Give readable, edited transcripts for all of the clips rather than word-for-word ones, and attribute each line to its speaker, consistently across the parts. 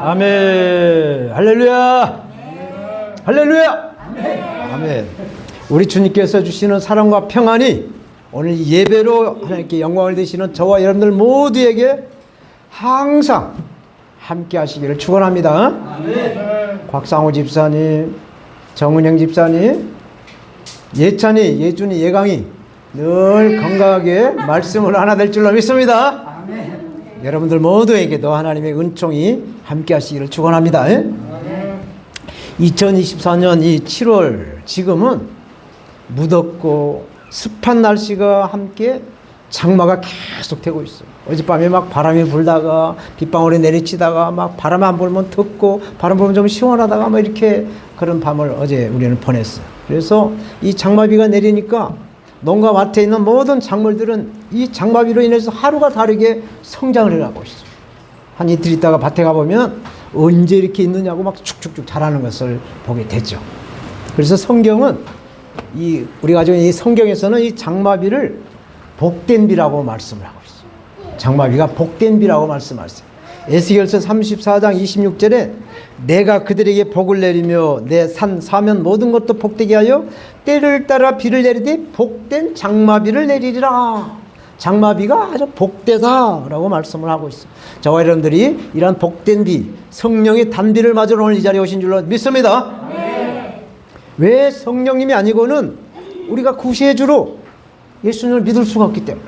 Speaker 1: 아멘. 할렐루야. 할렐루야. 아멘. 우리 주님께서 주시는 사랑과 평안이 오늘 예배로 하나님께 영광을 드시는 저와 여러분들 모두에게 항상 함께 하시기를 축원합니다. 아멘. 곽상호 집사님, 정은영 집사님, 예찬이, 예준이, 예강이 늘 건강하게 말씀을 하나 될 줄로 믿습니다. 아멘. 여러분들 모두에게도 하나님의 은총이 함께 하시기를 축원합니다. 아멘. 2024년 이 7월 지금은 무덥고 습한 날씨가 함께 장마가 계속 되고 있어요. 어젯밤에 막 바람이 불다가 빗방울이 내리치다가 막 바람 안 불면 덥고 바람 불면 좀 시원하다가 뭐 이렇게 그런 밤을 어제 우리는 보냈어요. 그래서 이 장마비가 내리니까 농가 밭에 있는 모든 작물들은 이 장마비로 인해서 하루가 다르게 성장을 해가고 있어요. 한 이틀 있다가 밭에 가보면 언제 이렇게 있느냐고 막 축축축 자라는 것을 보게 되죠. 그래서 성경은 우리가 가지고 있는 이 성경에서는 이 장마비를 복된 비라고 말씀을 하고 있어요. 장마비가 복된 비라고 말씀하세요. 에스겔서 34장 26절에 내가 그들에게 복을 내리며 내 산 사면 모든 것도 복되게 하여 때를 따라 비를 내리되 복된 장마비를 내리리라. 장마비가 아주 복되다라고 말씀을 하고 있어요. 저와 여러분들이 이러한 복된 비, 성령의 단비를 맞으러 오늘 이 자리에 오신 줄로 믿습니다. 네. 왜 성령님이 아니고는 우리가 구세주로 예수님을 믿을 수가 없기 때문에,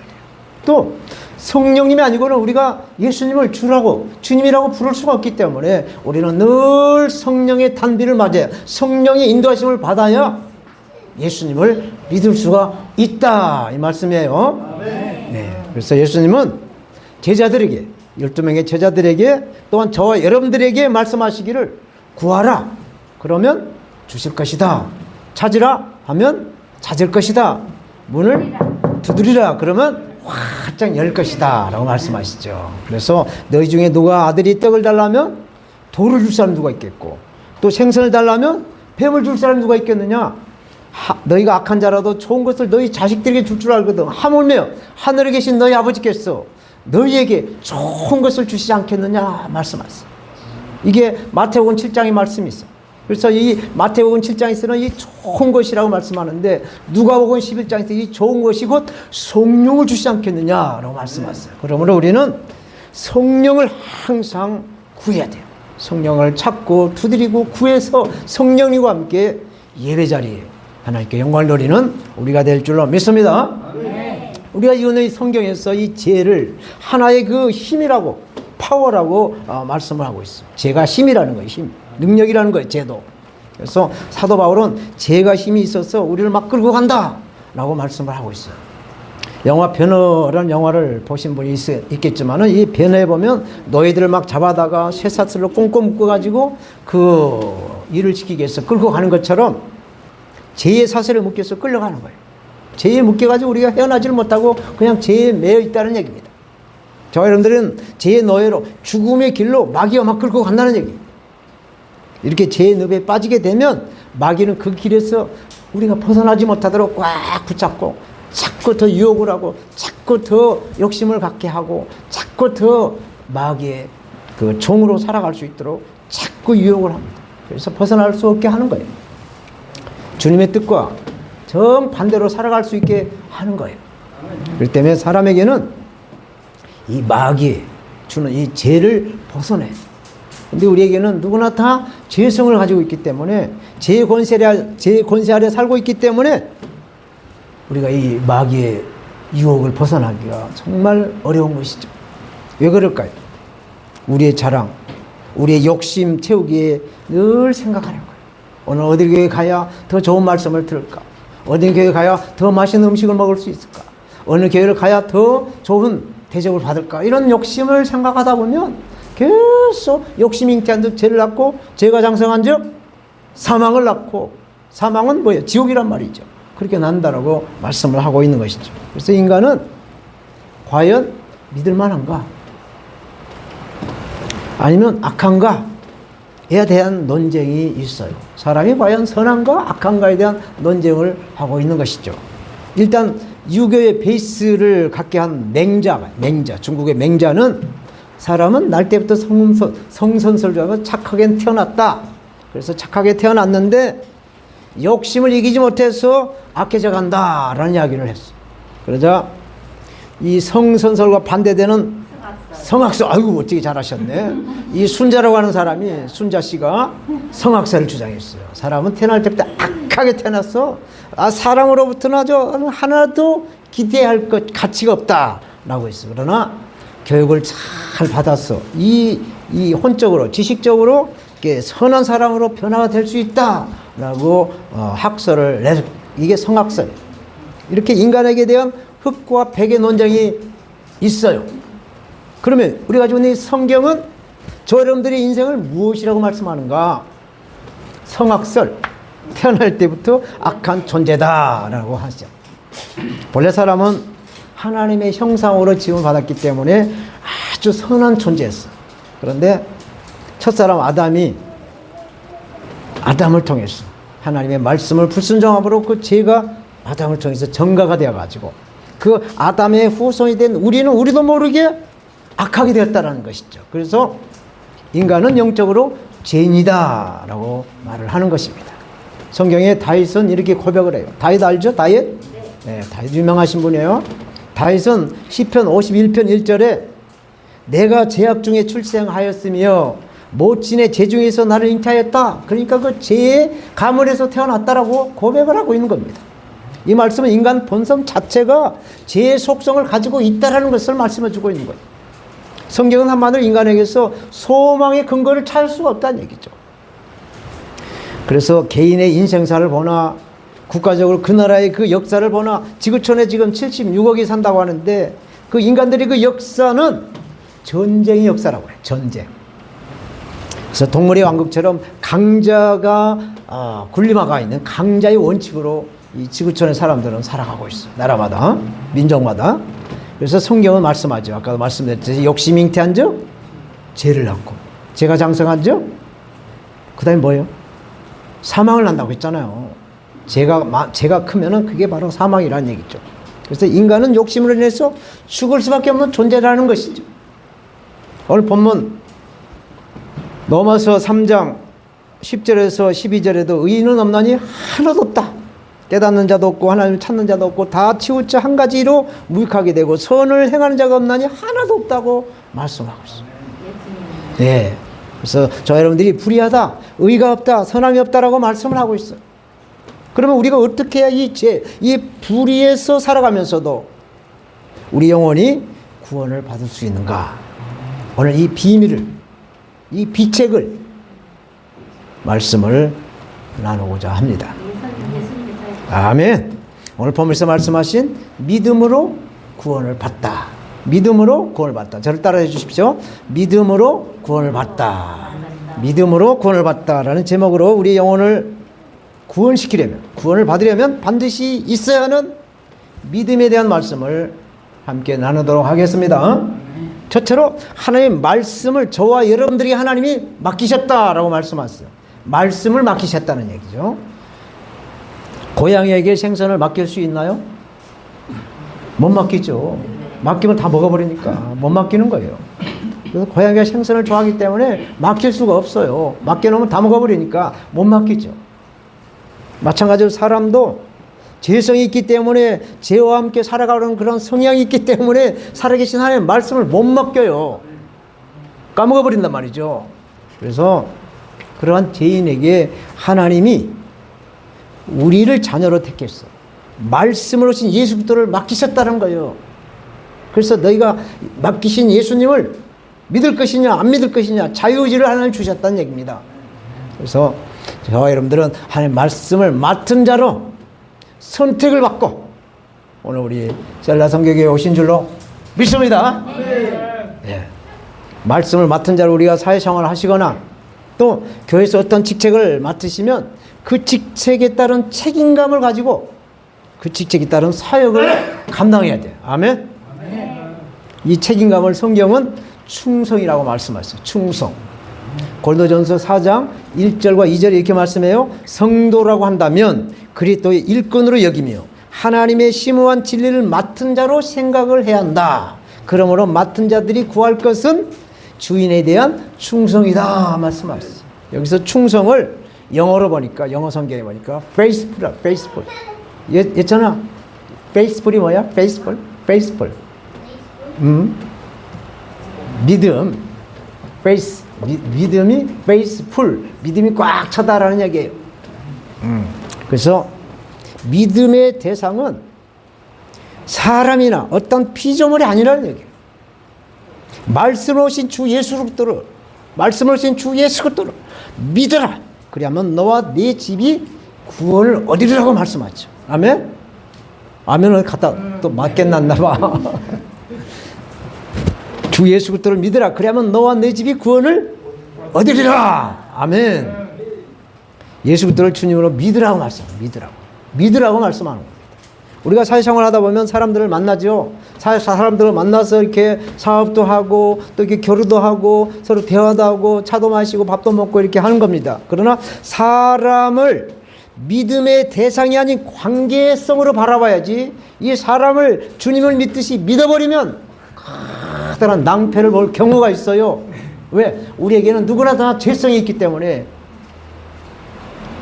Speaker 1: 또 성령님이 아니고는 우리가 예수님을 주라고, 주님이라고 부를 수가 없기 때문에 우리는 늘 성령의 단비를 맞아야, 성령의 인도하심을 받아야 예수님을 믿을 수가 있다, 이 말씀이에요. 네. 그래서 예수님은 제자들에게, 12명의 제자들에게 또한 저와 여러분들에게 말씀하시기를 구하라 그러면 주실 것이다, 찾으라 하면 찾을 것이다, 문을 두드리라 그러면 활짝 열 것이다 라고 말씀하시죠. 그래서 너희 중에 누가 아들이 떡을 달라면 돌을 줄 사람 누가 있겠고, 또 생선을 달라면 뱀을 줄 사람 누가 있겠느냐. 너희가 악한 자라도 좋은 것을 너희 자식들에게 줄 줄 알거든. 하물며 하늘에 계신 너희 아버지께서 너희에게 좋은 것을 주시지 않겠느냐 말씀하세요. 이게 마태복음 7장의 말씀이 있어요. 그래서 이 마태복음 7장에서는 이 좋은 것이라고 말씀하는데 누가복음 11장에서 이 좋은 것이 곧 성령을 주시지 않겠느냐라고 말씀하세요. 그러므로 우리는 성령을 항상 구해야 돼요. 성령을 찾고 두드리고 구해서 성령님과 함께 예배 자리에 하나님께 영광을 돌리는 우리가 될 줄로 믿습니다. 네. 우리가 오늘 성경에서 이 죄를 하나의 그 힘이라고, 파워라고 말씀을 하고 있어요. 죄가 힘이라는 거예요. 힘, 능력이라는 거예요. 죄도. 그래서 사도 바울은 죄가 힘이 있어서 우리를 막 끌고 간다 라고 말씀을 하고 있어요. 영화 베너라는 영화를 보신 분이 있겠지만 이 베너에 보면 너희들을 막 잡아다가 쇠사슬로 꽁꽁 묶어가지고 그 일을 시키기 위해서 끌고 가는 것처럼 죄의 사슬에 묶여서 끌려가는 거예요. 죄에 묶여가지고 우리가 헤어나지를 못하고 그냥 죄에 매여 있다는 얘기입니다. 저와 여러분들은 죄의 노예로 죽음의 길로 마귀가 막 끌고 간다는 얘기예요. 이렇게 죄의 늪에 빠지게 되면 마귀는 그 길에서 우리가 벗어나지 못하도록 꽉 붙잡고 자꾸 더 유혹을 하고 자꾸 더 욕심을 갖게 하고 자꾸 더 마귀의 그 종으로 살아갈 수 있도록 자꾸 유혹을 합니다. 그래서 벗어날 수 없게 하는 거예요. 주님의 뜻과 정반대로 살아갈 수 있게 하는 거예요. 그렇기 때문에 사람에게는 이 마귀의 주는 이 죄를 벗어내. 근데 우리에게는 누구나 다 죄성을 가지고 있기 때문에 죄의 권세 아래 살고 있기 때문에 우리가 이 마귀의 유혹을 벗어나기가 정말 어려운 것이죠. 왜 그럴까요? 우리의 자랑, 우리의 욕심 채우기에 늘 생각하는 거예요. 오늘 어디 교회 가야 더 좋은 말씀을 들을까? 어디 교회 가야 더 맛있는 음식을 먹을 수 있을까? 어느 교회를 가야 더 좋은 대접을 받을까? 이런 욕심을 생각하다 보면 계속 욕심이 잉태한 즉 죄를 낳고 죄가 장성한 즉 사망을 낳고 사망은 뭐예요? 지옥이란 말이죠. 그렇게 난다라고 말씀을 하고 있는 것이죠. 그래서 인간은 과연 믿을 만한가? 아니면 악한가? 에 대한 논쟁이 있어요. 사람이 과연 선한가 악한가에 대한 논쟁을 하고 있는 것이죠. 일단 유교의 베이스를 갖게 한 맹자, 중국의 맹자는 사람은 날 때부터 성선설주하고 착하게 태어났다. 그래서 착하게 태어났는데 욕심을 이기지 못해서 악해져 간다라는 이야기를 했어. 그러자 이 성선설과 반대되는 성악설, 아이고 멋지게 잘하셨네. 이 순자라고 하는 사람이, 순자 씨가 성악설을 주장했어요. 사람은 태어날 때부터 악하게 태어났어. 사람으로부터는 아주 하나도 기대할 것 가치가 없다라고 했어. 그러나 교육을 잘 받았어. 이 혼적으로, 지식적으로 선한 사람으로 변화가 될 수 있다라고 학설을 내서, 이게 성악설. 이렇게 인간에게 대한 흑과 백의 논쟁이 있어요. 그러면 우리가 가지고 있는 성경은 저 여러분들의 인생을 무엇이라고 말씀하는가? 성악설, 태어날 때부터 악한 존재다라고 하죠. 본래 사람은 하나님의 형상으로 지음을 받았기 때문에 아주 선한 존재였어. 그런데 첫사람 아담을 통해서 하나님의 말씀을 불순종함으로 그 죄가 아담을 통해서 전가가 되어가지고 그 아담의 후손이 된 우리도 모르게 악하게 되었다는 것이죠. 그래서 인간은 영적으로 죄인이다라고 말을 하는 것입니다. 성경에 다윗은 이렇게 고백을 해요. 다윗 알죠? 다윗? 네, 다윗 유명하신 분이에요. 다윗은 시편 51편 1절에 내가 죄악 중에 출생하였으며 모친의 재 중에서 나를 잉태하였다. 그러니까 그 죄의 가문에서 태어났다라고 고백을 하고 있는 겁니다. 이 말씀은 인간 본성 자체가 죄의 속성을 가지고 있다라는 것을 말씀해 주고 있는 거예요. 성경은 한마디로 인간에게서 소망의 근거를 찾을 수가 없다는 얘기죠. 그래서 개인의 인생사를 보나 국가적으로 그 나라의 그 역사를 보나 지구촌에 지금 76억이 산다고 하는데 그 인간들의 그 역사는 전쟁의 역사라고 해요. 전쟁. 그래서 동물의 왕국처럼 강자가 군림화가 있는 강자의 원칙으로 이 지구촌의 사람들은 살아가고 있어요. 나라마다, 민족마다. 그래서 성경은 말씀하죠. 아까도 말씀드렸듯이 욕심 잉태한 적 죄를 낳고, 죄가 장성한 적 그 다음에 뭐예요? 사망을 낳는다고 했잖아요. 죄가 크면은 그게 바로 사망이라는 얘기죠. 그래서 인간은 욕심으로 인해서 죽을 수밖에 없는 존재라는 것이죠. 오늘 본문 로마서 3장 10절에서 12절에도 의인은 없나니 하나도 없다. 깨닫는 자도 없고 하나님을 찾는 자도 없고 다 치우쳐 한 가지로 무익하게 되고 선을 행하는 자가 없나니 하나도 없다고 말씀하고 있어요. 네. 그래서 저 여러분들이 불의하다, 의가 없다, 선함이 없다라고 말씀을 하고 있어요. 그러면 우리가 어떻게 해야 이 불의에서 살아가면서도 우리 영혼이 구원을 받을 수 있는가? 오늘 이 비밀을, 이 비책을 말씀을 나누고자 합니다. 아멘. 오늘 본문에서 말씀하신 믿음으로 구원을 받다. 믿음으로 구원을 받다. 저를 따라해 주십시오. 믿음으로 구원을 받다. 믿음으로 구원을 받다라는 제목으로 우리 영혼을 구원시키려면, 구원을 받으려면 반드시 있어야 하는 믿음에 대한 말씀을 함께 나누도록 하겠습니다. 첫째로 하나님의 말씀을 저와 여러분들이 하나님이 맡기셨다라고 말씀하셨어요. 말씀을 맡기셨다는 얘기죠. 고양이에게 생선을 맡길 수 있나요? 못 맡기죠. 맡기면 다 먹어버리니까 못 맡기는 거예요. 그래서 고양이가 생선을 좋아하기 때문에 맡길 수가 없어요. 맡겨놓으면 다 먹어버리니까 못 맡기죠. 마찬가지로 사람도 죄성이 있기 때문에 죄와 함께 살아가는 그런 성향이 있기 때문에 살아계신 하나님의 말씀을 못 맡겨요. 까먹어버린단 말이죠. 그래서 그러한 죄인에게 하나님이 우리를 자녀로 택했어. 말씀을 오신 예수 그리스도를 맡기셨다는 거예요. 그래서 너희가 맡기신 예수님을 믿을 것이냐 안 믿을 것이냐 자유의지를 하나님 주셨다는 얘기입니다. 그래서 저와 여러분들은 하나님 말씀을 맡은 자로 선택을 받고 오늘 우리 셀라 성교교에 오신 줄로 믿습니다. 네. 말씀을 맡은 자로 우리가 사회생활을 하시거나 또 교회에서 어떤 직책을 맡으시면 그 직책에 따른 책임감을 가지고 그 직책에 따른 사역을 감당해야 돼요. 아멘? 이 책임감을 성경은 충성이라고 말씀하셨어요. 충성. 고린도전서 4장 1절과 2절에 이렇게 말씀해요. 성도라고 한다면 그리스도의 일꾼으로 여기며 하나님의 심오한 진리를 맡은 자로 생각을 해야 한다. 그러므로 맡은 자들이 구할 것은 주인에 대한 충성이다 말씀하셨어요. 여기서 충성을 영어로 보니까, 영어 성경에 보니까 faithful, faithful. 있잖아. faithful이 뭐야? faithful, faithful. 믿음, faith, 믿음이 faithful, 믿음이 꽉 차다라는 얘기예요. 그래서 믿음의 대상은 사람이나 어떤 피조물이 아니라는 얘기예요. 말씀을 오신 주 예수 그리스도를, 말씀을 오신 주 예수 그리스도를 믿어라. 그리하면 너와 네 집이 구원을 얻으리라고 말씀하죠. 아멘? 아멘을 갖다 또 맞겠났나 봐. 주 예수 그리스도를 믿으라. 그리하면 너와 내 집이 구원을 얻으리라. 아멘. 예수 그리스도를 주님으로 믿으라고 말씀합니다. 믿으라고 말씀하는 겁니다. 우리가 사회생활 하다 보면 사람들을 만나죠. 사람들을 만나서 이렇게 사업도 하고 또 이렇게 교류도 하고 서로 대화도 하고 차도 마시고 밥도 먹고 이렇게 하는 겁니다. 그러나 사람을 믿음의 대상이 아닌 관계성으로 바라봐야지, 이 사람을 주님을 믿듯이 믿어버리면 커다란 낭패를 볼 경우가 있어요. 왜? 우리에게는 누구나 다 죄성이 있기 때문에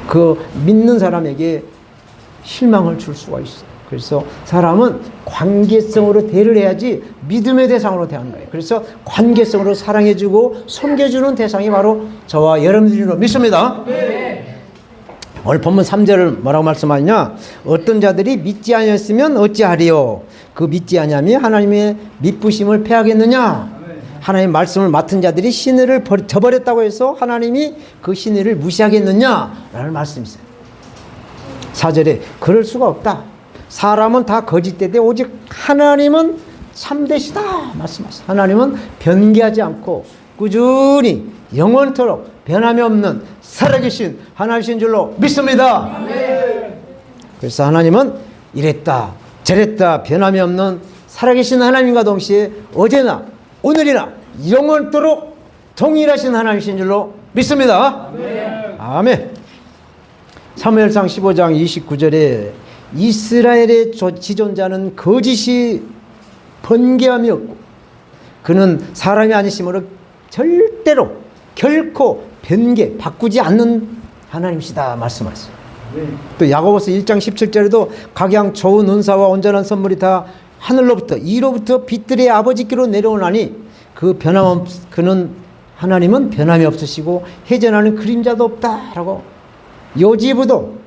Speaker 1: 그 믿는 사람에게 실망을 줄 수가 있어요. 그래서 사람은 관계성으로 대를 해야지 믿음의 대상으로 대하는 거예요. 그래서 관계성으로 사랑해주고 섬겨주는 대상이 바로 저와 여러분들이로 믿습니다. 네. 오늘 본문 3절을 뭐라고 말씀하느냐? 어떤 자들이 믿지 아니했으면 어찌하리요? 그 믿지 아니함이 하나님의 믿부심을 패하겠느냐? 하나님의 말씀을 맡은 자들이 신의를 저버렸다고 해서 하나님이 그 신의를 무시하겠느냐? 라는 말씀이 있어요. 4절에 그럴 수가 없다. 사람은 다 거짓되되 오직 하나님은 참되시다 말씀하셨어요. 하나님은 변개하지 않고 꾸준히 영원토록 변함이 없는 살아계신 하나님이신 줄로 믿습니다. 그래서 하나님은 이랬다 저랬다 변함이 없는 살아계신 하나님과 동시에 어제나 오늘이나 영원토록 동일하신 하나님이신 줄로 믿습니다. 아멘. 사무엘상 15장 29절에 이스라엘의 지존자는 거짓이 번개함이 없고 그는 사람이 아니심으로 절대로 결코 변개 바꾸지 않는 하나님이시다 말씀하셨어요. 또 야고보서 1장 17절에도 각양 좋은 은사와 온전한 선물이 다 하늘로부터 이로부터 빛들의 아버지께로 내려오나니 그는 하나님은 변함이 없으시고 해전하는 그림자도 없다라고 요지부도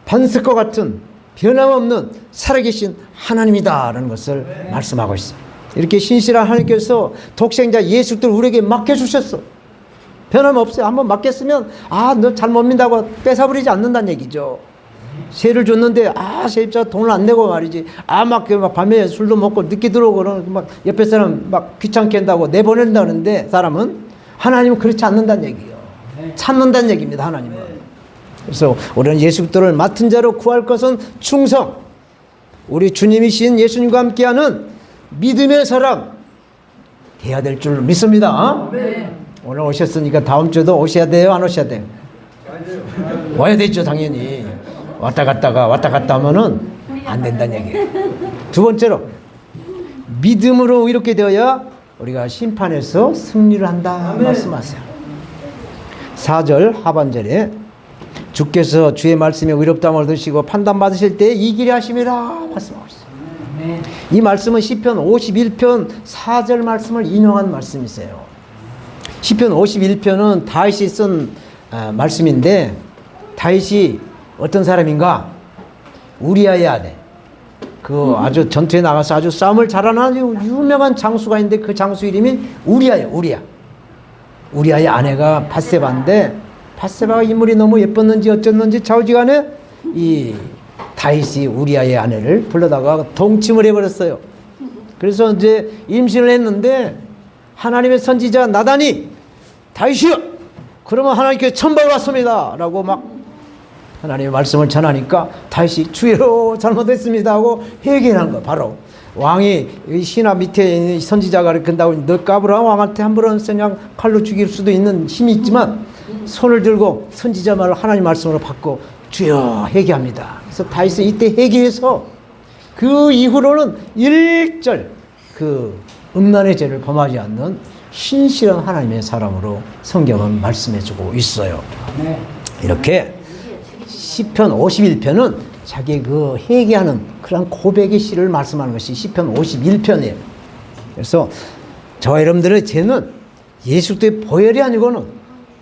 Speaker 1: 반석과 같은 변함없는 살아계신 하나님이다라는 것을 말씀하고 있어요. 이렇게 신실한 하나님께서 독생자 예수 그리스도를 우리에게 맡겨주셨어. 변함없어요. 한번 맡겼으면 너 잘 못 믿다고 뺏어버리지 않는다는 얘기죠. 세를 줬는데 세입자 돈을 안 내고 말이지 막 밤에 술도 먹고 늦게 들어오고 그러면 막 옆에 사람 막 귀찮게 한다고 내보낸다는데 사람은 하나님은 그렇지 않는다는 얘기예요. 참는다는 얘기입니다. 하나님은. 그래서 우리는 예수 그리스도를 맡은 자로 구할 것은 충성. 우리 주님이신 예수님과 함께하는 믿음의 사람 돼야 될 줄 믿습니다. 오늘 오셨으니까 다음 주도 오셔야 돼요? 안 오셔야 돼요? 와야 되죠. 당연히. 왔다 갔다 하면은 안 된다는 얘기예요. 두 번째로 믿음으로 이렇게 되어야 우리가 심판에서 승리를 한다 말씀하세요. 4절 하반절에 주께서 주의 말씀에 의롭다함을 얻으시고 판단받으실 때 이 길이 하심이라 말씀하고 있어요. 이 말씀은 시편 51편 4절 말씀을 인용한 말씀이세요. 시편 51편은 다윗이 쓴 말씀인데 다윗이 어떤 사람인가? 우리아의 아내. 아주 전투에 나가서 아주 싸움을 잘하는 아주 유명한 장수가 있는데 그 장수 이름이 우리아예요. 우리아의 아내가 밧세바인데 밧세바가 인물이 너무 예뻤는지 어쩌는지 좌우지간에 이 다윗이 우리아의 아내를 불러다가 동침을 해버렸어요. 그래서 이제 임신을 했는데 하나님의 선지자 나단이 다윗이여 그러면 하나님께 천벌 왔습니다 라고 막 하나님의 말씀을 전하니까 다윗이 주여 잘못했습니다 하고 회개한 거. 바로 왕이 신하 밑에 있는 선지자가 이렇게 한다고 너 까불어 왕한테 함부로 그냥 칼로 죽일 수도 있는 힘이 있지만 손을 들고 선지자 말을 하나님 말씀으로 받고 주여 회개합니다. 그래서 다윗은 이때 회개해서 그 이후로는 일절 그 음란의 죄를 범하지 않는 신실한 하나님의 사람으로 성경은 말씀해주고 있어요. 이렇게 시편 51편은 자기 그 회개하는 그런 고백의 시를 말씀하는 것이 시편 51편이에요. 그래서 저와 여러분들의 죄는 예수 그리스도의 보혈이 아니고는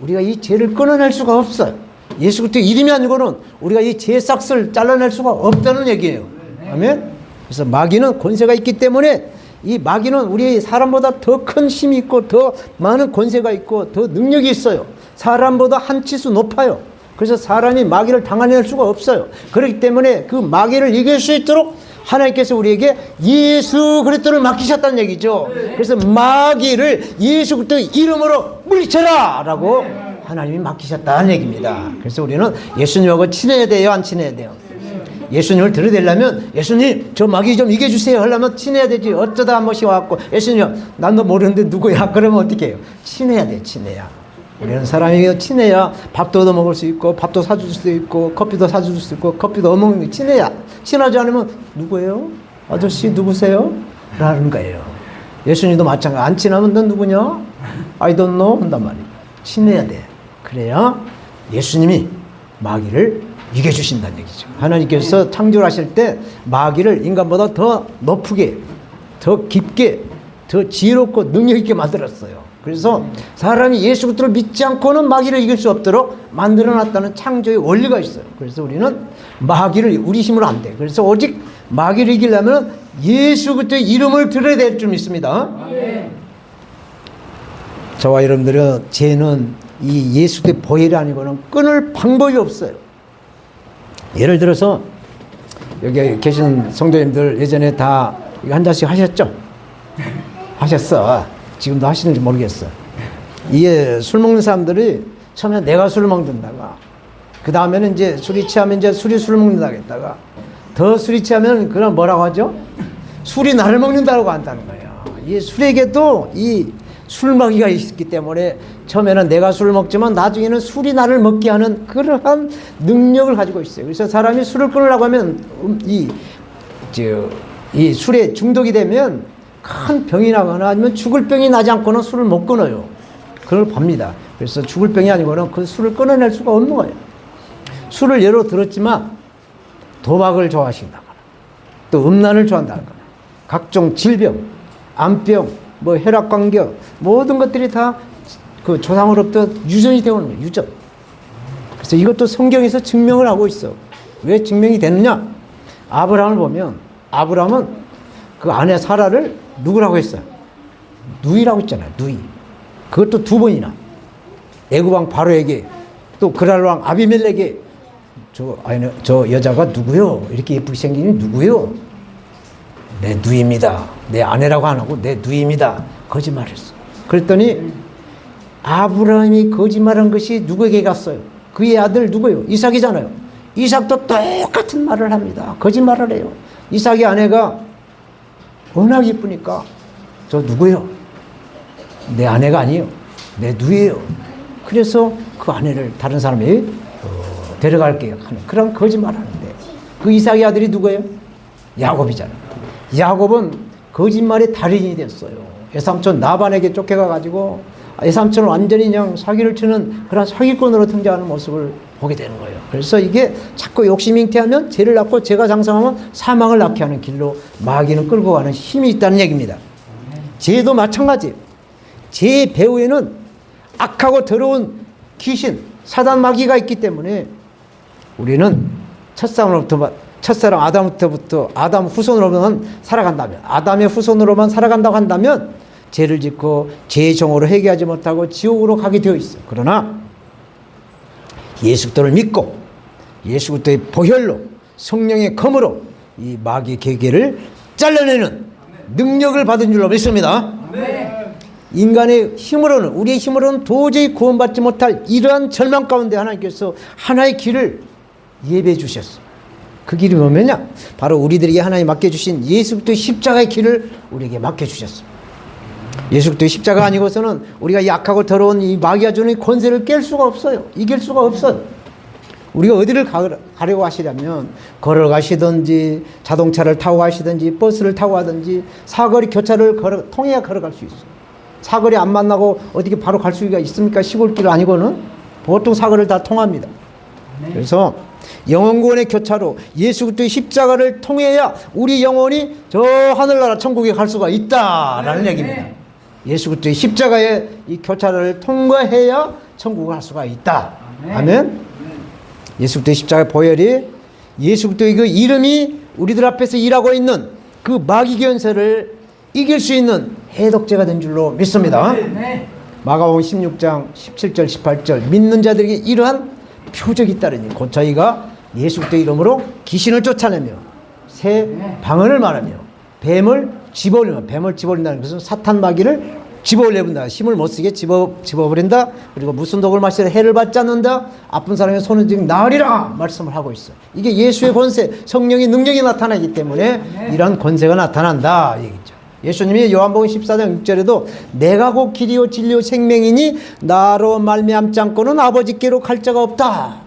Speaker 1: 우리가 이 죄를 끊어낼 수가 없어요. 예수 그리스도의 이름이 아니고는 우리가 이 죄의 싹을 잘라낼 수가 없다는 얘기예요. 아멘. 그래서 마귀는 권세가 있기 때문에 이 마귀는 우리 사람보다 더 큰 힘이 있고 더 많은 권세가 있고 더 능력이 있어요. 사람보다 한 치수 높아요. 그래서 사람이 마귀를 당해낼 수가 없어요. 그렇기 때문에 그 마귀를 이길 수 있도록 하나님께서 우리에게 예수 그리스도를 맡기셨다는 얘기죠. 그래서 마귀를 예수 그리스도의 이름으로 물리쳐라 라고 하나님이 맡기셨다는 얘기입니다. 그래서 우리는 예수님하고 친해야 돼요, 안 친해야 돼요? 예수님을 들여대려면 예수님 저 마귀 좀 이겨주세요 하려면 친해야 되지. 어쩌다 한 번씩 와갖고 예수님 난 너 모르는데 누구야? 그러면 어떻게 해요? 친해야 돼, 친해야. 우리는 사람이 친해야 밥도 얻어 먹을 수 있고 밥도 사줄 수 있고 커피도 사줄 수 있고 커피도 얻어 먹는 게 친해야. 친하지 않으면 누구예요? 아저씨 누구세요? 라는 거예요. 예수님도 마찬가지. 안 친하면 넌 누구냐? I don't know 한단 말이에요. 친해야 돼. 그래야 예수님이 마귀를 이겨주신다는 얘기죠. 하나님께서 창조를 하실 때 마귀를 인간보다 더 높게, 더 깊게, 더 지혜롭고 능력 있게 만들었어요. 그래서 사람이 예수 그리스도를 믿지 않고는 마귀를 이길 수 없도록 만들어놨다는 창조의 원리가 있어요. 그래서 우리는 마귀를 우리 힘으로 안 돼. 그래서 오직 마귀를 이기려면 예수 그리스도의 이름을 들어야 될 줄 믿습니다. 저와 여러분들은 죄는 이 예수 그리스도의 보혈이 아니고는 끊을 방법이 없어요. 예를 들어서 여기 계신 성도님들 예전에 다 이거 한 잔씩 하셨죠? 하셨어. 지금도 하시는지 모르겠어. 이게 술 먹는 사람들이 처음에 내가 술을 먹는다가 그 다음에는 이제 술이 취하면 이제 술이 술을 먹는다 했다가 더 술이 취하면 그럼 뭐라고 하죠? 술이 나를 먹는다고 한다는 거예요. 이 술에게도 이 술먹이가 있기 때문에 처음에는 내가 술을 먹지만 나중에는 술이 나를 먹게 하는 그러한 능력을 가지고 있어요. 그래서 사람이 술을 끊으려고 하면 이 술에 중독이 되면 큰 병이 나거나 아니면 죽을 병이 나지 않고는 술을 못 끊어요. 그걸 봅니다. 그래서 죽을 병이 아니고는 그 술을 끊어낼 수가 없는 거예요. 술을 예로 들었지만 도박을 좋아하신다거나 또 음란을 좋아한다거나 각종 질병, 암병, 뭐 혈압관계 모든 것들이 다 그 조상으로부터 유전이 되어오는 거예요. 유전. 그래서 이것도 성경에서 증명을 하고 있어. 왜 증명이 됐느냐? 아브라함을 보면 아브라함은 그 아내 사라를 누구라고 했어요? 누이라고 했잖아요. 누이. 그것도 2번이나. 애굽왕 바로에게 또 그랄왕 아비멜렉에게 저 여자가 누구요? 이렇게 예쁘게 생긴 게 누구요? 내 누이입니다. 내 아내라고 안 하고 내 누이입니다. 거짓말했어. 그랬더니 아브라함이 거짓말한 것이 누구에게 갔어요? 그의 아들 누구예요? 이삭이잖아요. 이삭도 똑같은 말을 합니다. 거짓말을 해요. 이삭의 아내가 워낙 예쁘니까 저 누구예요? 내 아내가 아니에요. 내 누이예요. 그래서 그 아내를 다른 사람이 데려갈게요 하는 그런 거짓말을 하는데 그 이삭의 아들이 누구예요? 야곱이잖아요. 야곱은 거짓말의 달인이 됐어요. 외삼촌 나반에게 쫓겨가가지고 외삼촌은 완전히 그냥 사기를 치는 그런 사기꾼으로 등장하는 모습을 보게 되는 거예요. 그래서 이게 자꾸 욕심이 잉태하면 죄를 낳고 죄가 장성하면 사망을 낳게 하는 길로 마귀는 끌고 가는 힘이 있다는 얘기입니다. 죄도 마찬가지. 죄의 배후에는 악하고 더러운 귀신, 사단 마귀가 있기 때문에 우리는 첫사람 아담부터 아담 후손으로만 살아간다면 아담의 후손으로만 살아간다고 한다면 죄를 짓고 죄의 종으로 회개하지 못하고 지옥으로 가게 되어 있어요. 그러나 예수 그리스도를 믿고 예수 그리스도의 보혈로 성령의 검으로 이 마귀의 계계를 잘라내는 능력을 받은 줄로 믿습니다. 인간의 힘으로는 우리의 힘으로는 도저히 구원받지 못할 이러한 절망 가운데 하나님께서 하나의 길을 예배해 주셨어요. 그 길이 뭐냐? 바로 우리들에게 하나님 맡겨주신 예수 그리스도의 십자가의 길을 우리에게 맡겨주셨습니다. 예수 그리스도의 십자가 아니고서는 우리가 이 악하고 더러운 이 마귀가 주는 권세를 깰 수가 없어요. 이길 수가 없어요. 우리가 어디를 가려고 하시려면 걸어가시든지 자동차를 타고 가시든지 버스를 타고 가든지 사거리 교차를 통해야 걸어갈 수 있어요. 사거리 안 만나고 어떻게 바로 갈 수가 있습니까? 시골길 아니고는 보통 사거리를 다 통합니다. 그래서 영혼구원의 교차로 예수 그리스도의 십자가를 통해야 우리 영혼이 저 하늘나라 천국에 갈 수가 있다라는 얘기입니다. 예수 그리스도의 십자가의 이 교차로를 통과해야 천국에 갈 수가 있다. 아멘. 예수 그리스도의 십자가의 보혈이 예수 그리스도의 그 이름이 우리들 앞에서 일하고 있는 그 마귀 권세를 이길 수 있는 해독제가 된 줄로 믿습니다. 마가복음 16장 17절 18절 믿는 자들에게 이러한 표적이 따르니 곧 저희가 예수 그리스도의 이름으로 귀신을 쫓아내며 새 방언을 말하며 뱀을 집어올리며 뱀을 집어올린다는 것은 사탄 마귀를 집어올려본다. 힘을 못쓰게 집어버린다. 그리고 무슨 독을 마시라 해를 받지 않는다. 아픈 사람의 손은 지금 나으리라 말씀을 하고 있어. 이게 예수의 권세, 성령의 능력이 나타나기 때문에 이러한 권세가 나타난다 얘기죠. 예수님이 요한복음 14장 6절에도 내가 곧 길이요 진리요 생명이니 나로 말미암지 않고는 아버지께로 갈 자가 없다.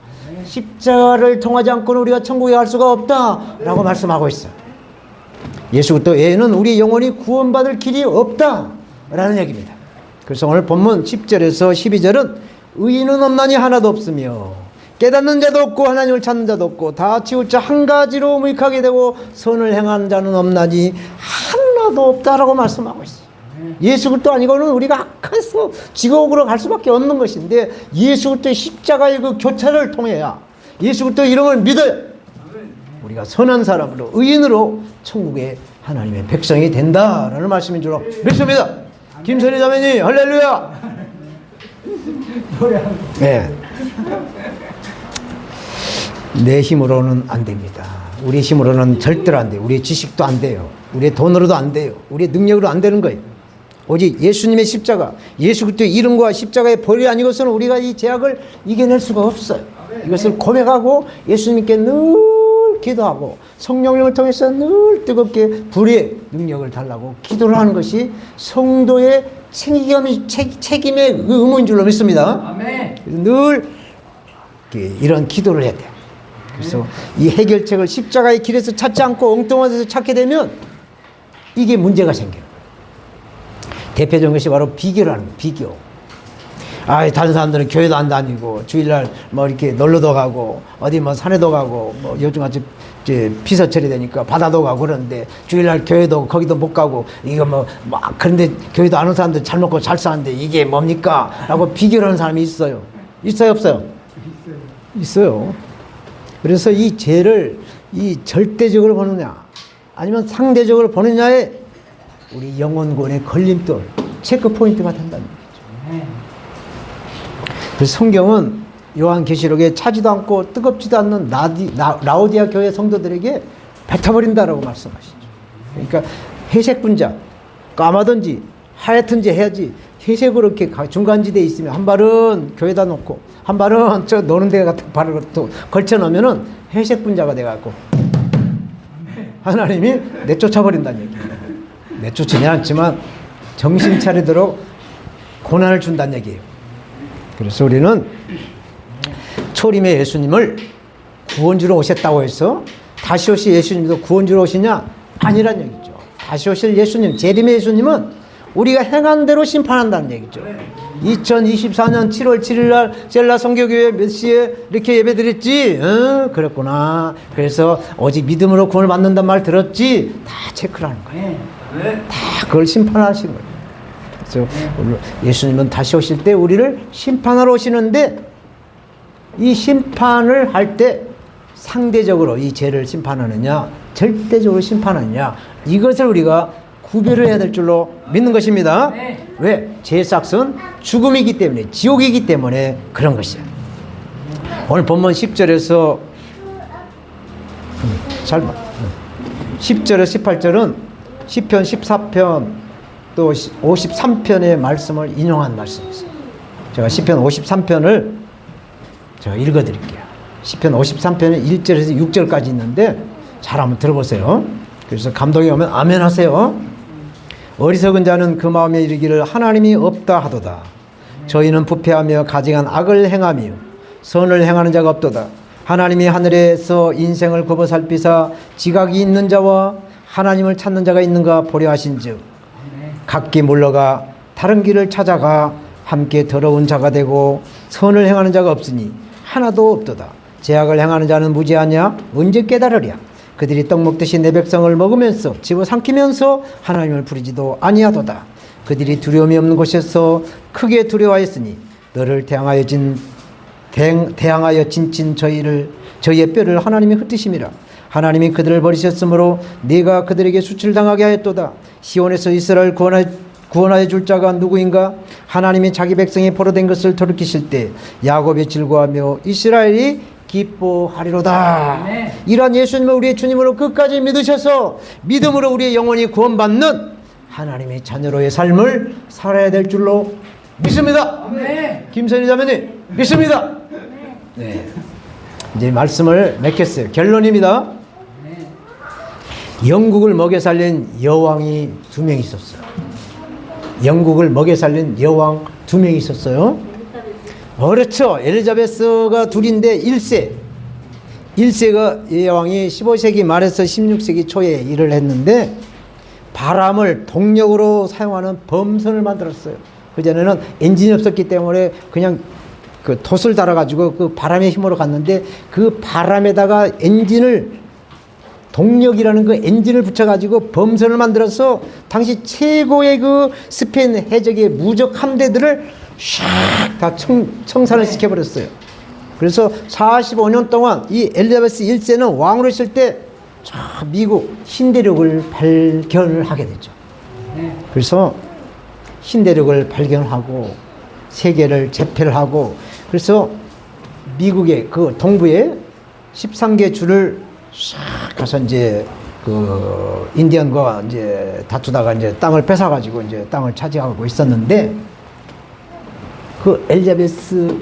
Speaker 1: 십자가를 통하지 않고는 우리가 천국에 갈 수가 없다 라고 말씀하고 있어요. 예수 그리스도 외에는 우리 영혼이 구원받을 길이 없다 라는 얘기입니다. 그래서 오늘 본문 10절에서 12절은 의인은 없나니 하나도 없으며 깨닫는 자도 없고 하나님을 찾는 자도 없고 다 치우쳐 한 가지로 무익하게 되고 선을 행하는 자는 없나니 하나도 없다라고 말씀하고 있어요. 예수 그리스도 아니고는 우리가 악해서 지옥으로 갈 수밖에 없는 것인데 예수 그리스도의 십자가의 그 교차를 통해야 예수 그리스도의 이름을 믿어야 우리가 선한 사람으로 의인으로 천국의 하나님의 백성이 된다라는 말씀인 줄로 믿습니다. 김선희 자매님 할렐루야. 네. 내 힘으로는 안 됩니다. 우리 힘으로는 절대로 안 돼요. 우리의 지식도 안 돼요. 우리의 돈으로도 안 돼요. 우리의 능력으로 안 되는 거예요. 오직 예수님의 십자가, 예수 그리스도의 이름과 십자가의 벌이 아니고서는 우리가 이 죄악을 이겨낼 수가 없어요. 이것을 고백하고 예수님께 늘 기도하고 성령님을 통해서 늘 뜨겁게 불의 능력을 달라고 기도를 하는 것이 성도의 책임의 의무인 줄로 믿습니다. 늘 이런 기도를 해야 돼요. 그래서 이 해결책을 십자가의 길에서 찾지 않고 엉뚱한 데서 찾게 되면 이게 문제가 생겨요. 대표적인 것이 바로 비교라는 거예요. 비교. 다른 사람들은 교회도 안 다니고 주일날 뭐 이렇게 놀러도 가고 어디 뭐 산에도 가고 뭐 요즘같이 이제 피서 처리되니까 바다도 가고 그러는데 주일날 교회도 거기도 못 가고 이거 뭐 막 그런데 교회도 안 오는 사람들 잘 먹고 잘 사는데 이게 뭡니까? 라고 비교를 하는 사람이 있어요. 있어요, 없어요? 있어요. 그래서 이 죄를 이 절대적으로 보느냐 아니면 상대적으로 보느냐에 우리 영혼구원의 걸림돌, 체크 포인트가 된다는 거죠. 그래서 성경은 요한계시록에 차지도 않고 뜨겁지도 않는 라오디아 교회 성도들에게 뱉어버린다라고 말씀하시죠. 그러니까 회색 분자, 까마든지 하얗든지 해야지 회색으로 이렇게 중간지대에 있으면 한 발은 교회다 놓고 한 발은 저 노는 데 같은 발을 또 걸쳐 놓으면은 회색 분자가 돼갖고 하나님이 내쫓아버린다는 얘기예요. 내쫓지는 않지만 정신 차리도록 고난을 준다는 얘기예요. 그래서 우리는 초림의 예수님을 구원주로 오셨다고 해서 다시 오실 예수님도 구원주로 오시냐? 아니란 얘기죠. 다시 오실 예수님, 재림의 예수님은 우리가 행한 대로 심판한다는 얘기죠. 2024년 7월 7일 날 셀라 성교교회 몇 시에 이렇게 예배 드렸지? 그랬구나. 그래서 오직 믿음으로 구원을 받는다는 말 들었지? 다 체크를 하는 거예요. 다 그걸 심판하시는 거예요. 그래서 예수님은 다시 오실 때 우리를 심판하러 오시는데 이 심판을 할 때 상대적으로 이 죄를 심판하느냐 절대적으로 심판하느냐 이것을 우리가 구별을 해야 될 줄로 믿는 것입니다. 왜? 죄의 삭은 죽음이기 때문에 지옥이기 때문에 그런 것이에요. 오늘 본문 10절에서 10절에서 18절은 시편 14편 또 53편의 말씀을 인용한 말씀이었어요. 제가 시편 53편을 제가 읽어드릴게요. 시편 53편은 1절에서 6절까지 있는데 잘 한번 들어보세요. 그래서 감동이 오면 아멘 하세요. 어리석은 자는 그 마음에 이르기를 하나님이 없다 하도다. 저희는 부패하며 가증한 악을 행하며 선을 행하는 자가 없도다. 하나님이 하늘에서 인생을 굽어 살피사 지각이 있는 자와 하나님을 찾는 자가 있는가 보려 하신즉 각기 물러가 다른 길을 찾아가 함께 더러운 자가 되고 선을 행하는 자가 없으니 하나도 없도다. 죄악을 행하는 자는 무지하냐? 언제 깨달으랴? 그들이 떡 먹듯이 내 백성을 먹으면서 집어삼키면서 하나님을 부르지도 아니하도다. 그들이 두려움이 없는 곳에서 크게 두려워하였으니 너를 대항하여 진친 저희의 뼈를 하나님이 흩으심이라. 하나님이 그들을 버리셨으므로 네가 그들에게 수치를 당하게 하였도다. 시온에서 이스라엘 구원하여 줄 자가 누구인가? 하나님이 자기 백성이 포로된 것을 돌이키실 때 야곱이 즐거워하며 이스라엘이 기뻐하리로다. 네. 이러한 예수님을 우리의 주님으로 끝까지 믿으셔서 믿음으로 우리의 영혼이 구원받는 하나님의 자녀로의 삶을 살아야 될 줄로 믿습니다. 네. 김선희 자매님 믿습니다. 네. 이제 말씀을 맺겠어요. 결론입니다. 네. 영국을 먹여 살린 여왕이 2명 있었어요. 영국을 먹여 살린 여왕 2명이 있었어요. 그렇죠. 엘리자베스가 둘인데 1세가 여왕이 15세기 말에서 16세기 초에 일을 했는데 바람을 동력으로 사용하는 범선을 만들었어요. 그전에는 엔진이 없었기 때문에 그냥 그 돛을 달아가지고 그 바람의 힘으로 갔는데 그 바람에다가 동력이라는 그 엔진을 붙여가지고 범선을 만들어서 당시 최고의 그 스페인 해적의 무적 함대들을 샥 다 청산을 시켜버렸어요. 그래서 45년 동안 이 엘리자베스 1세는 왕으로 있을 때 미국 신대륙을 발견을 하게 되죠. 그래서 신대륙을 발견하고 세계를 제패를 하고 그래서 미국의 그 동부에 13개 주를 싹 가서 이제 그 인디언과 이제 다투다가 이제 땅을 뺏어가지고 이제 땅을 차지하고 있었는데 그 엘리자베스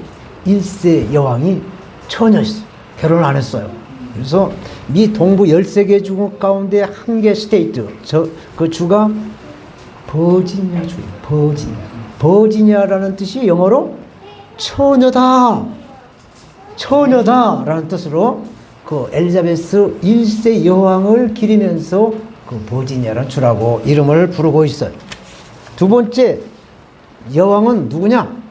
Speaker 1: 1세 여왕이 처녀였어요. 결혼 안 했어요. 그래서 미 동부 13개 주 가운데 한 개 스테이트, 그 주가 버지니아 주예요. 버지니아라는 뜻이 영어로 처녀다라는 뜻으로 그 엘리자베스 1세 여왕을 기리면서 그 버지니아라는 주라고 이름을 부르고 있어요. 두 번째 여왕은 누구냐?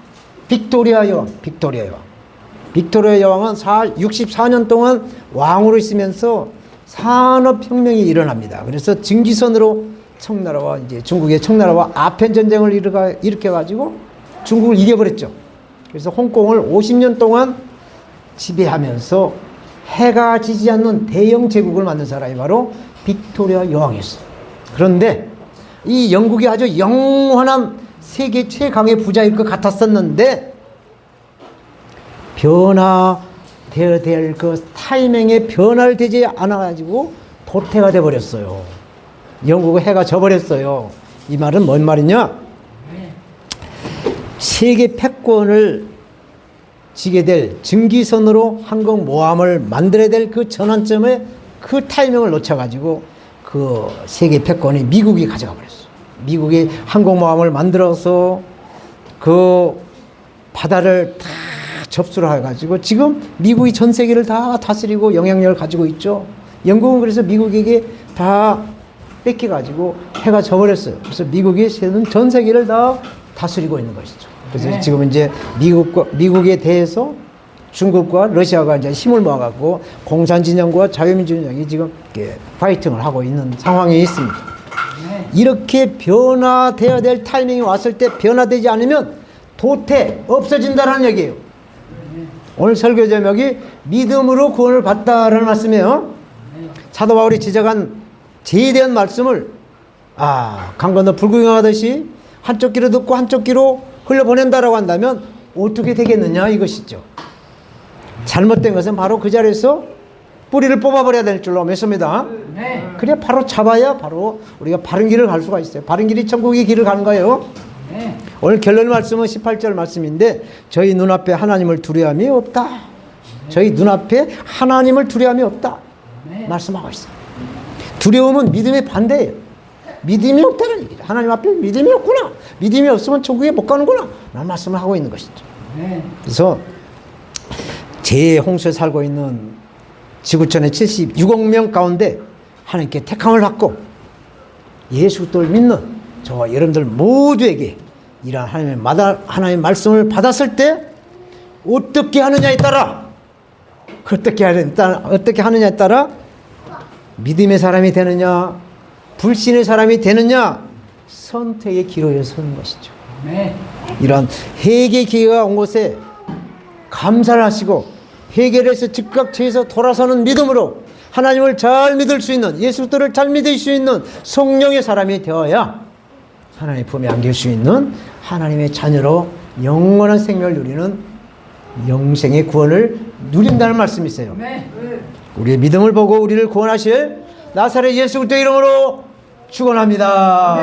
Speaker 1: 빅토리아 여왕. 빅토리아 여왕은 64년 동안 왕으로 있으면서 산업혁명이 일어납니다. 그래서 증기선으로 청나라와 이제 중국의 청나라와 아편 전쟁을 일으켜가지고 중국을 이겨버렸죠. 그래서 홍콩을 50년 동안 지배하면서 해가 지지 않는 대영 제국을 만든 사람이 바로 빅토리아 여왕이었어요. 그런데 이 영국이 아주 영원한 세계 최강의 부자일 것 같았었는데 변화되어야 될 그 타이밍에 변화를 되지 않아가지고 도태가 돼버렸어요. 영국의 해가 져버렸어요. 이 말은 뭔 말이냐? 세계 패권을 지게 될 증기선으로 항공모함을 만들어야 될 그 전환점에 그 타이밍을 놓쳐가지고 그 세계 패권이 미국이 가져가 버렸어요. 미국이 항공모함을 만들어서 그 바다를 다 접수를 해가지고 지금 미국이 전 세계를 다 다스리고 영향력을 가지고 있죠. 영국은 그래서 미국에게 다 뺏겨가지고 해가 져버렸어요. 그래서 미국이 전 세계를 다 다스리고 있는 것이죠. 그래서 지금 이제 미국에 대해서 중국과 러시아가 이제 힘을 모아갖고 공산진영과 자유민주진영이 지금 이렇게 파이팅을 하고 있는 상황이 있습니다. 이렇게 변화되어야 될 타이밍이 왔을 때 변화되지 않으면 도태, 없어진다는 얘기예요. 오늘 설교 제목이 믿음으로 구원을 받다라는 말씀이에요. 사도 바울이 지적한 제대한 말씀을 강 건너 불구경하듯이 한쪽 귀로 듣고 한쪽 귀로 흘려보낸다라고 한다면 어떻게 되겠느냐 이것이죠. 잘못된 것은 바로 그 자리에서 뿌리를 뽑아버려야 될 줄로 믿습니다. 네. 그래 바로 잡아야 바로 우리가 바른 길을 갈 수가 있어요. 바른 길이 천국의 길을 가는 거예요. 네. 오늘 결론 말씀은 18절 말씀인데 저희 눈앞에 하나님을 두려움이 없다. 저희 눈앞에 하나님을 두려움이 없다. 네. 말씀하고 있어요. 두려움은 믿음의 반대예요. 믿음이 없다는 얘기죠. 하나님 앞에 믿음이 없구나. 믿음이 없으면 천국에 못 가는구나. 라는 말씀을 하고 있는 것이죠. 네. 그래서 제홍수에 살고 있는 지구촌의 76억 명 가운데 하나님께 택함을 받고 예수 그리스도를 믿는 저와 여러분들 모두에게 이런 하나님의 말씀을 받았을 때 어떻게 하느냐에 따라 어떻게 하느냐에 따라 믿음의 사람이 되느냐 불신의 사람이 되느냐 선택의 기로에 서는 것이죠. 이런 회개 기회가 온 곳에 감사를 하시고 회개를 해서 즉각 죄에서 돌아서는 믿음으로 하나님을 잘 믿을 수 있는 예수 그리스도를 잘 믿을 수 있는 성령의 사람이 되어야 하나님의 품에 안길 수 있는 하나님의 자녀로 영원한 생명을 누리는 영생의 구원을 누린다는 말씀이세요. 우리의 믿음을 보고 우리를 구원하실 나사렛 예수 그리스도 이름으로 축원합니다.